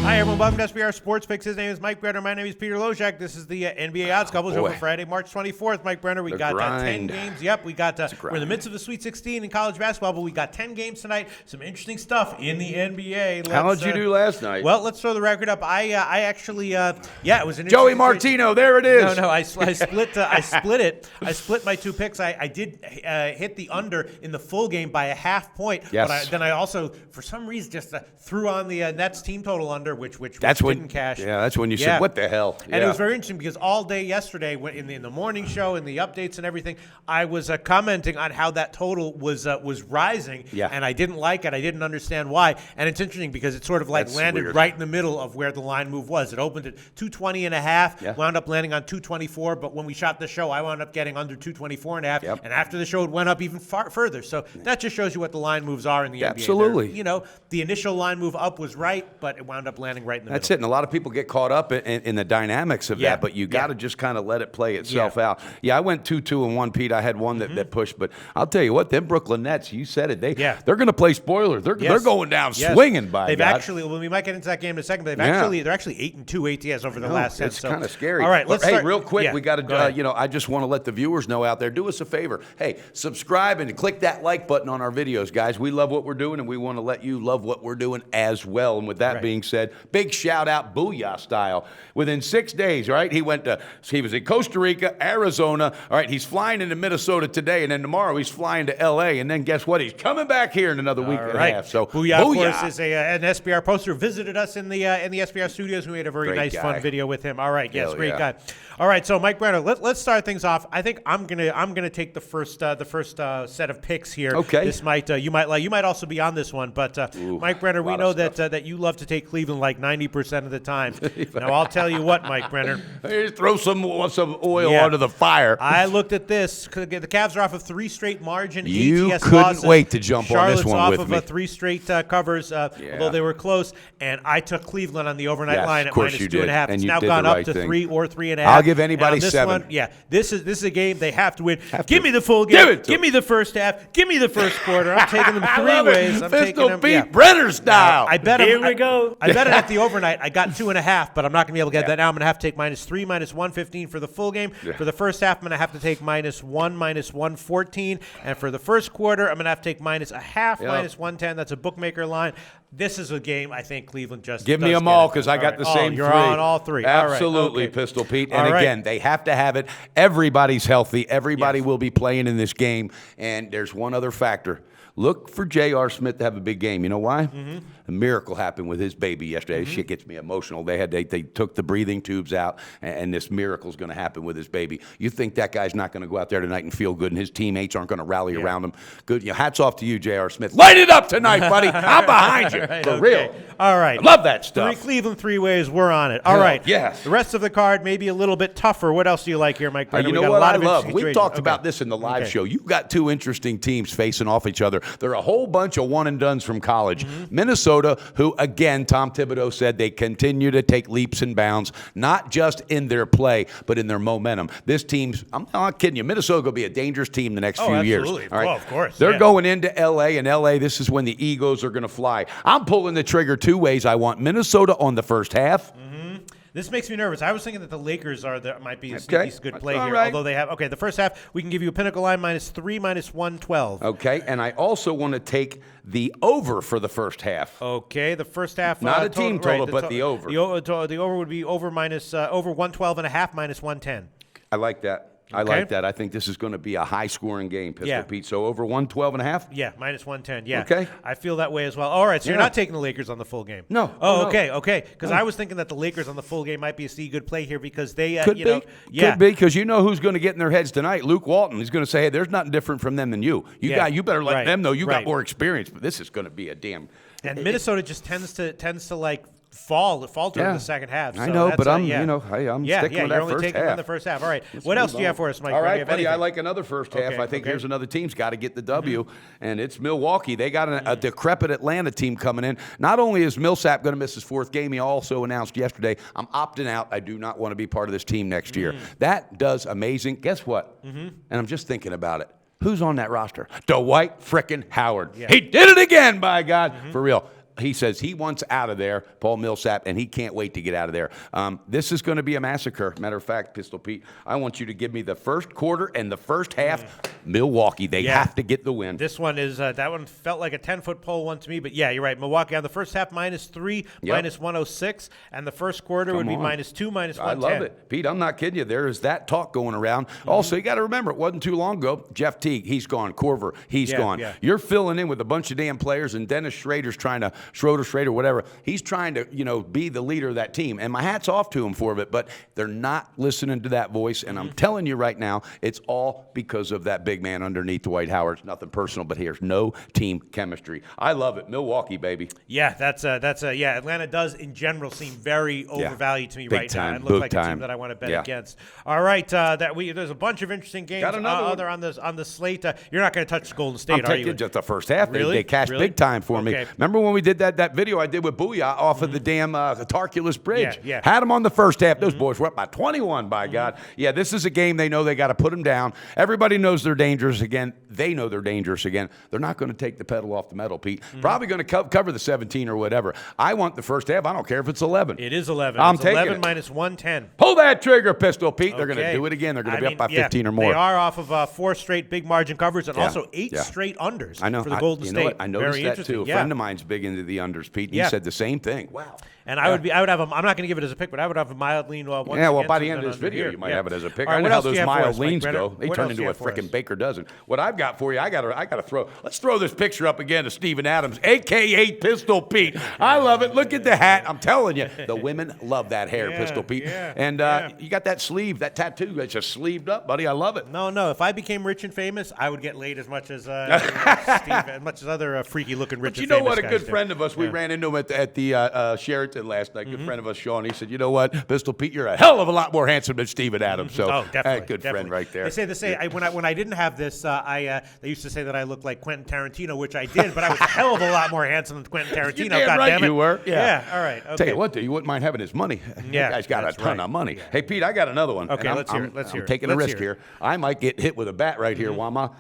Hi, everyone. Welcome to SBR Sports Picks. His name is Mike Brenner. My name is Peter Loshak. This is the NBA Odds Couple Show for Friday, March 24th. Mike Brenner, we got 10 games. Yep, we got. We're in the midst of the Sweet 16 in college basketball, but we got 10 games tonight. Some interesting stuff in the NBA. How did you do last night? Well, let's throw the record up. I actually, it was an Joey Martino. There it is. No, I split it. I split my two picks. I did hit the under in the full game by a half point. Yes. But then I also, for some reason, just threw on the Nets team total under, which didn't cash. Yeah, that's when you said, what the hell? And it was very interesting because all day yesterday, in the morning show and the updates and everything, I was commenting on how that total was rising. Yeah. And I didn't like it. I didn't understand why. And it's interesting because it sort of landed weird. right in the middle of where the line move was. It opened at 220.5, wound up landing on 224. But when we shot the show, I wound up getting under 224.5. Yep. And after the show, it went up even further. So that just shows you what the line moves are in the NBA. Absolutely. The initial line move up was right, but it wound up landing right in the middle. That's it. And a lot of people get caught up in the dynamics of that, but you got to just kind of let it play itself out. Yeah, I went 2-2-1, Pete. I had one that pushed, but I'll tell you what, them Brooklyn Nets, you said it, they're going to play spoiler. They're going down swinging by They've God. actually, well, we might get into that game in a second, but they're actually 8-2 ATS over the last 10. It's kind of scary. All right, let's start. Hey, real quick, we got to, I just want to let the viewers know out there, do us a favor. Hey, subscribe and click that like button on our videos, guys. We love what we're doing, and we want to let you love what we're doing as well. And with that being said, big shout out, Booyah style. Within 6 days, right, he was in Costa Rica, Arizona. All right, he's flying into Minnesota today, and then tomorrow he's flying to L.A., and then guess what? He's coming back here in another week and a half. So Booyah, of course, is an SBR poster. Visited us in the SBR studios. We made a very nice, fun video with him. All right, great guy. All right, so Mike Brenner, let's start things off. I think I'm gonna take the first set of picks here. Okay. This might you might also be on this one, but Mike Brenner, we know that you love to take Cleveland like 90% of the time. Now I'll tell you what, Mike Brenner, throw some oil onto the fire. I looked at this. The Cavs are off of 3 straight margin you ATS couldn't losses. wait to jump on this one with me. Charlotte's off of 3 straight covers, although they were close. And I took Cleveland on the overnight line at -2.5. It's now gone up to 3 or 3.5. I'll give anybody 7. This is a game they have to win. Give me the full game. Give me the first half. Give me the first quarter. I'm taking them 3 ways. I'm taking them. Pete Brenner style. I bet Here we go. I bet it at the overnight. I got 2.5, but I'm not going to be able to get that now. I'm going to have to take -3, -115 for the full game. For the first half, I'm going to have to take -1, -114. And for the first quarter, I'm going to have to take -0.5, -110. That's a bookmaker line. This is a game I think Cleveland just give me them all because I got the same 3. You're on all 3. Absolutely, all right. Pistol Pete. And again, they have to have it. Everybody's healthy. Everybody will be playing in this game. And there's one other factor. Look for J.R. Smith to have a big game. You know why? A miracle happened with his baby yesterday. This shit gets me emotional. They took the breathing tubes out, and this miracle's going to happen with his baby. You think that guy's not going to go out there tonight and feel good, and his teammates aren't going to rally around him? Good. Hats off to you, J.R. Smith. Light it up tonight, buddy. I'm behind you. For real. All right. I love that stuff. 3 Cleveland 3 ways. We're on it. All right. Yes. The rest of the card may be a little bit tougher. What else do you like here, Mike Brenner? You know what I love? We've talked about this in the live show. You've got 2 interesting teams facing off each other. They're a whole bunch of one-and-dones from college. Minnesota, who, again, Tom Thibodeau said they continue to take leaps and bounds, not just in their play, but in their momentum. This team's, I'm not kidding you, Minnesota will be a dangerous team the next few years. All right? Of course. They're going into L.A., and L.A., this is when the egos are going to fly. I'm pulling the trigger 2 ways. I want Minnesota on the first half. This makes me nervous. I was thinking that the Lakers might be a good play here, right. although they have. Okay, the first half, we can give you a pinnacle line -3, -112. Okay, and I also want to take the over for the first half. Okay, the first half. Not a team total, but the over. The over would be over 112.5, -110. I like that. I like that. I think this is going to be a high-scoring game, Pistol Pete. So over 112.5? Yeah, -110. Yeah. Okay. I feel that way as well. All right, so you're not taking the Lakers on the full game? No. Oh, okay. Because I was thinking that the Lakers on the full game might be a sneaky good play here because they, Could be, because you know who's going to get in their heads tonight. Luke Walton. He's going to say, hey, there's nothing different from them than you. You better let them know you got more experience. But this is going to be a damn. And Minnesota just tends to like falter in the second half. So I know, but I'm sticking with you're that only first taking half. on the first half. All right. What else do you have for us, Mike? All right, buddy, I like another first half. I think here's another team's got to get the W, and it's Milwaukee. They got a decrepit Atlanta team coming in. Not only is Millsap going to miss his 4th game, he also announced yesterday, I'm opting out. I do not want to be part of this team next year. That does amazing. Guess what? And I'm just thinking about it. Who's on that roster? Dwight frickin' Howard. He did it again, by God. For real. he says he wants out of there, Paul Millsap, and he can't wait to get out of there. This is going to be a massacre. Matter of fact, Pistol Pete, I want you to give me the first quarter and the first half. Milwaukee, they have to get the win. This one is that one felt like a 10-foot pole one to me, but yeah, you're right. Milwaukee on the first half -3, minus 106, and the first quarter would be -2, minus 110. I love it, Pete. I'm not kidding you. There is that talk going around. Also, you got to remember, it wasn't too long ago. Jeff Teague, he's gone. Corver, he's gone. Yeah. You're filling in with a bunch of damn players, and Dennis Schrader's trying to Schrader, whatever. He's trying to be the leader of that team, and my hat's off to him for it. But they're not listening to that voice, and I'm telling you right now, it's all because of that big man underneath Dwight Howard. It's nothing personal, but here's no team chemistry. I love it, Milwaukee, baby. Yeah, that's Atlanta does in general seem very overvalued to me Big right time, now. It looks like time. a team that I want to bet against. All right, there's a bunch of interesting games other on the slate. You're not going to touch Golden State, I'm are you? taking just the first half. Really? They cashed big time for me. Remember when we did that video I did with Booyah off of the damn Tarculus Bridge? Yeah. Had them on the first half. Those boys were up by 21, by God. Yeah, this is a game they know they got to put them down. Everybody knows they're dangerous again. They know they're dangerous again. They're not going to take the pedal off the metal, Pete. Probably going to cover the 17 or whatever. I want the first half. I don't care if it's 11. It is 11. I'm it's taking 11 it. minus 110. Pull that trigger, Pistol Pete. They're going to do it again. They're going to be up by 15 or more. They are off of 4 straight big margin covers and also 8 straight unders for the Golden State. I noticed Very that too. A friend of mine's big into the unders, Pete. And he said the same thing. Wow. And I would have them. I'm not going to give it as a pick, but I would have a mild lean. Once by the end of this video, you might have it as a pick. I know how those mild leans go. They turn into a freaking baker dozen. What I've got for you, I got to throw. Let's throw this picture up again of Steven Adams, a.k.a. Pistol Pete. I love it. Look at the hat. I'm telling you, the women love that hair, Pistol Pete. And you got that sleeve, that tattoo that's just sleeved up, buddy. I love it. No. If I became rich and famous, I would get laid as much as Steve, as much as other freaky-looking rich and famous guys. You know what? A good friend of us, we ran into him at the Sheraton last night. Good friend of us, Sean. He said, "You know what, Pistol Pete, you're a hell of a lot more handsome than Steven Adams." So, definitely, friend right there. They say when I didn't have this, they used to say that I looked like Quentin Tarantino, which I did, but I was a hell of a lot more handsome than Quentin Tarantino. God damn it, you were. Yeah. All right. Okay. Tell you what, though, you wouldn't mind having his money. Yeah, that guy's got a ton of money. Hey, Pete, I got another one. Okay, let's hear it. I'm taking a risk here. I might get hit with a bat right here, Wama.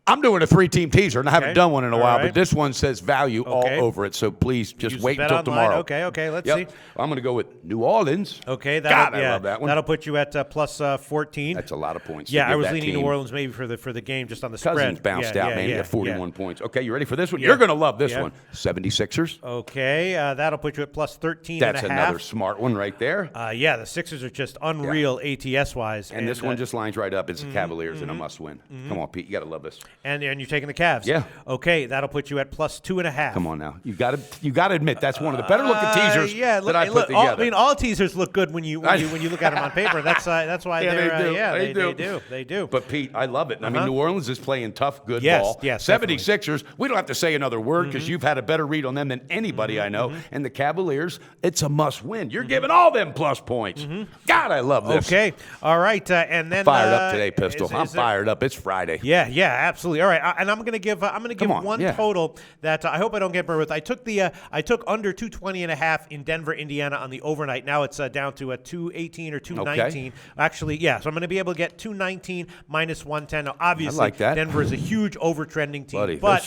I'm doing a 3-team teaser, and I haven't done one in a while, but this one says value all over it. So please just wait until tomorrow. Okay, let's see. I'm going to go with New Orleans. Okay, God, I love that one. That'll put you at plus 14. That's a lot of points. Yeah, I was leaning New Orleans maybe for the game just on the spread. Cousins bounced out, man. He had 41 points. Okay, you ready for this one? You're going to love this one. 76ers. Okay, that'll put you at plus 13 That's another smart one right there. The Sixers are just unreal ATS-wise. And this one just lines right up. It's the Cavaliers and a must-win. Come on, Pete. You got to love this. And you're taking the Cavs. Yeah. Okay, that'll put you at plus 2.5. Come on now. You got to admit that's one of the better looking teasers that I put together. All teasers look good when you look at them on paper. That's why they do. But Pete, I love it. I mean, New Orleans is playing tough, good ball. Yes, 76ers, we don't have to say another word because you've had a better read on them than anybody I know. And the Cavaliers, it's a must win. You're giving all them plus points. God, I love this. Okay. All right. And then fired up today, Pistol. I'm fired up. It's Friday. Yeah, absolutely. All right. And I'm going to give one total that I hope I don't get burned with. I took under 220.5 in Denver, Indiana on the overnight. Now it's down to a 218 or 219. Okay. Actually, so I'm going to be able to get 219 minus 110. Now, obviously, like that. Denver is a huge overtrending team, buddy, but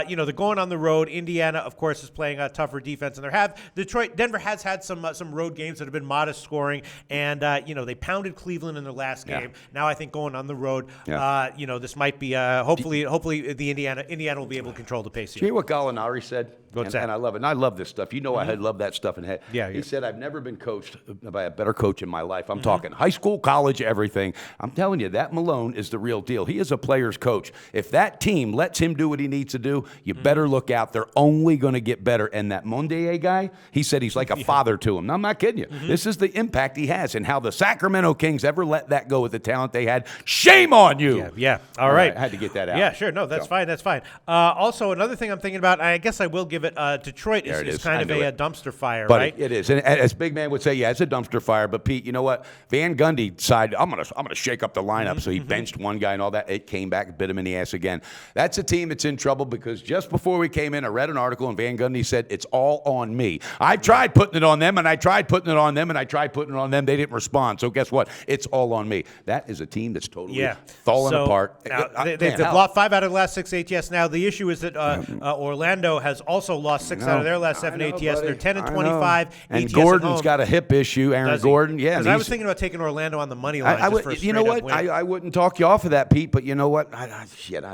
they're going on the road. Indiana, of course, is playing a tougher defense, and Denver has had some road games that have been modest scoring, and they pounded Cleveland in their last game. Now I think going on the road, this might be hopefully the Indiana will be able to control the pace here. Do you hear what Gallinari said? What's that? And I love it. And I love this stuff. You know, I love that stuff. He said, I've never been coached by a better coach in my life. I'm talking high school, college, everything. I'm telling you, that Malone is the real deal. He is a player's coach. If that team lets him do what he needs to do, you better look out. They're only going to get better. And that Mondier guy, he said he's like a father to him. No, I'm not kidding you. This is the impact he has, and how the Sacramento Kings ever let that go with the talent they had. Shame on you. Yeah. All right. I had to get that out. Yeah, sure. No, that's fine. That's fine. Also, another thing I'm thinking about, I guess I will give it, Detroit is kind of a dumpster fire, right? It is. And as Big Man would say, it's a dumpster fire. But, Pete, you know what? Van Gundy decided, I'm gonna shake up the lineup. So he benched one guy and all that. It came back, bit him in the ass again. That's a team that's in trouble because just before we came in, I read an article, and Van Gundy said, it's all on me. I've tried putting it on them, and I tried putting it on them, and I tried putting it on them. They didn't respond. So guess what? It's all on me. That is a team that's totally falling apart. Now, they've They've lost 5 out of the last 6 ATS. Now, the issue is that Orlando has also lost 6 out of their last 7 ATS. Buddy. They're 10 and 25 And ATS Gordon's got a hip issue, Aaron Gordon. Yeah, because I was thinking about taking Orlando on the money line. you know what? I wouldn't talk you off of that, Pete, but you know what? I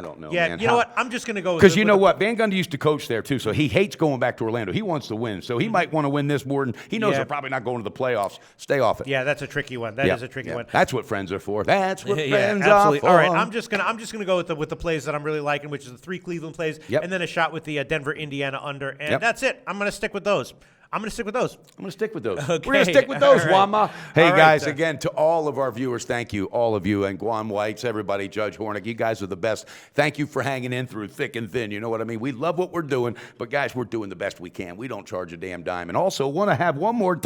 don't know, yeah, man. you know what? I'm just going to go with because you know what? Van Gundy used to coach there, too, so he hates going back to Orlando. He wants to win, so he might want to win this more than he knows they're probably not going to the playoffs. Stay off it. Yeah, that's a tricky one. That is a tricky one. That's what friends are for. That's what friends absolutely. are for. All right, I'm just gonna go with the plays that I'm really liking, which is the 3 Cleveland plays, and then a shot with the Denver Indiana under, and that's it. I'm gonna stick with those. I'm going to stick with those. Okay. We're going to stick with All those, right. Wama. Hey, All guys, right, again, to all of our viewers, thank you, all of you, and Guam Whites, everybody, Judge Hornick, you guys are the best. Thank you for hanging in through thick and thin. You know what I mean? We love what we're doing, but, guys, we're doing the best we can. We don't charge a damn dime. And also want to have one more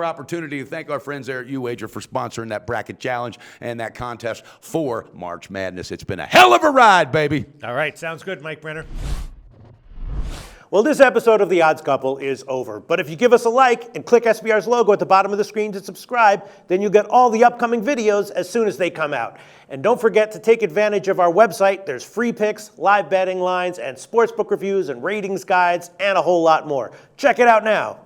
opportunity to thank our friends there at UWager for sponsoring that bracket challenge and that contest for March Madness. It's been a hell of a ride, baby. All right, sounds good, Mike Brenner. Well, this episode of The Odds Couple is over. But if you give us a like and click SBR's logo at the bottom of the screen to subscribe, then you'll get all the upcoming videos as soon as they come out. And don't forget to take advantage of our website. There's free picks, live betting lines, and sportsbook reviews and ratings guides, and a whole lot more. Check it out now.